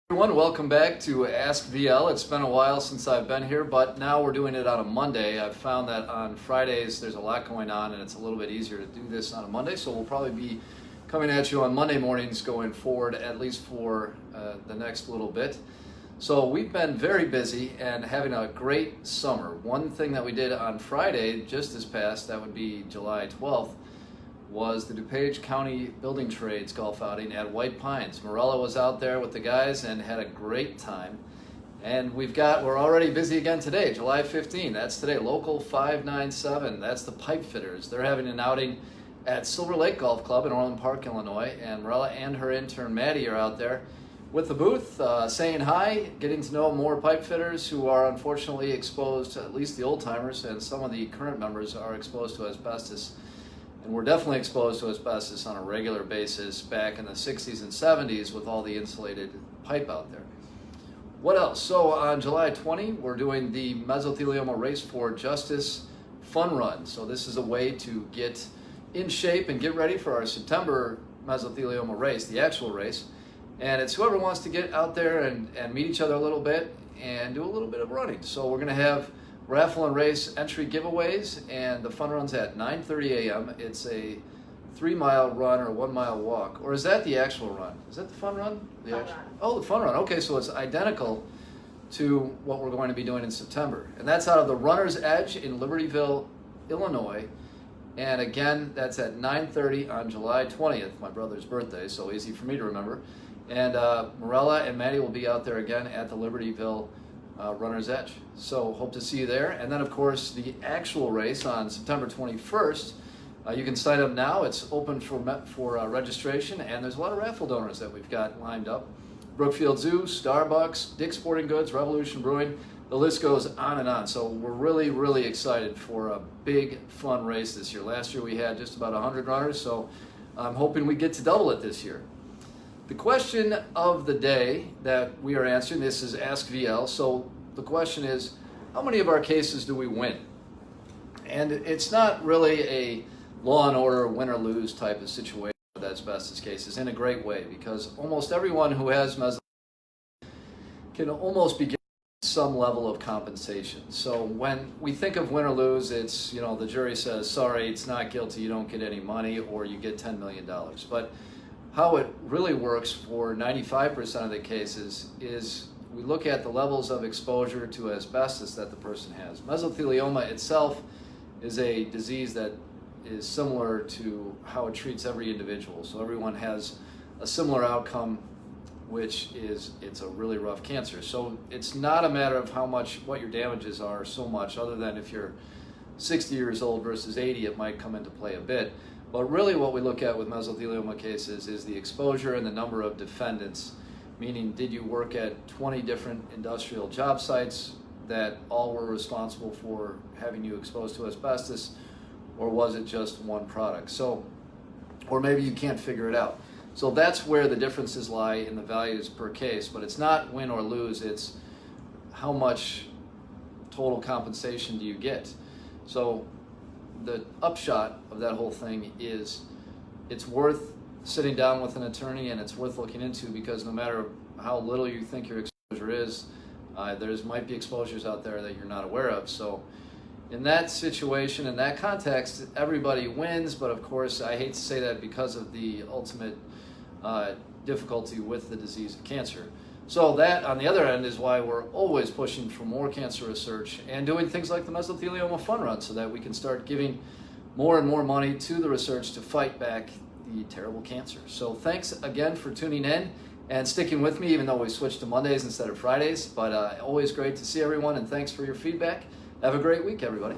Everyone, welcome back to Ask VL. It's been a while since I've been here, but now we're doing it on a Monday. I've found that on Fridays there's a lot going on and it's a little bit easier to do this on a Monday, so we'll probably be coming at you on Monday mornings going forward, at least for the next little bit. So we've been very busy and having a great summer. One thing that we did on Friday, just this past, that would be July 12th, was the DuPage County Building Trades golf outing at White Pines. Morella was out there with the guys and had a great time. And we're already busy again today, July 15. That's today, Local 597. That's the pipe fitters. They're having an outing at Silver Lake Golf Club in Orland Park, Illinois. And Morella and her intern Maddie are out there with the booth, saying hi, getting to know more pipe fitters who are unfortunately exposed, at least the old timers, and some of the current members are exposed to asbestos. And we're definitely exposed to asbestos on a regular basis back in the 60s and 70s with all the insulated pipe out there. What else? So on July 20, we're doing the Mesothelioma Race for Justice Fun Run. So this is a way to get in shape and get ready for our September mesothelioma race, the actual race. And it's whoever wants to get out there and meet each other a little bit and do a little bit of running. So we're going to have raffle and race entry giveaways, and the fun run's at 9:30 a.m. It's a 3-mile run or 1-mile walk. Or is that the actual run? Is that the fun run? Oh, the fun run. Okay, so it's identical to what we're going to be doing in September. And that's out of the Runner's Edge in Libertyville, Illinois. And again, that's at 9:30 on July 20th, my brother's birthday, so easy for me to remember. And Morella and Maddie will be out there again at the Libertyville Runner's Edge. So hope to see you there. And then of course the actual race on September 21st, you can sign up now. It's open for registration, and there's a lot of raffle donors that we've got lined up. Brookfield Zoo, Starbucks, Dick's Sporting Goods, Revolution Brewing, the list goes on and on. So we're really excited for a big fun race this year. Last year we had just about 100 runners, so I'm hoping we get to double it this year. The question of the day that we are answering, this is Ask VL, so the question is, how many of our cases do we win? And it's not really a law and order, win or lose type of situation with asbestos cases in a great way, because almost everyone who has mesothelioma can almost be given some level of compensation. So when we think of win or lose, it's, the jury says, sorry, it's not guilty, you don't get any money, or you get $10 million. But how it really works for 95% of the cases is we look at the levels of exposure to asbestos that the person has. Mesothelioma itself is a disease that is similar to how it treats every individual. So everyone has a similar outcome, which is it's a really rough cancer. So it's not a matter of what your damages are so much, other than if you're 60 years old versus 80, it might come into play a bit. But really what we look at with mesothelioma cases is the exposure and the number of defendants, meaning did you work at 20 different industrial job sites that all were responsible for having you exposed to asbestos, or was it just one product? So, or maybe you can't figure it out. So that's where the differences lie in the values per case, but it's not win or lose, it's how much total compensation do you get. So the upshot of that whole thing is it's worth sitting down with an attorney, and it's worth looking into, because no matter how little you think your exposure is, there might be exposures out there that you're not aware of. So in that situation, in that context, everybody wins, but of course I hate to say that because of the ultimate difficulty with the disease of cancer. So that, on the other end, is why we're always pushing for more cancer research and doing things like the Mesothelioma Fun Run, so that we can start giving more and more money to the research to fight back the terrible cancer. So thanks again for tuning in and sticking with me, even though we switched to Mondays instead of Fridays. But always great to see everyone, and thanks for your feedback. Have a great week, everybody.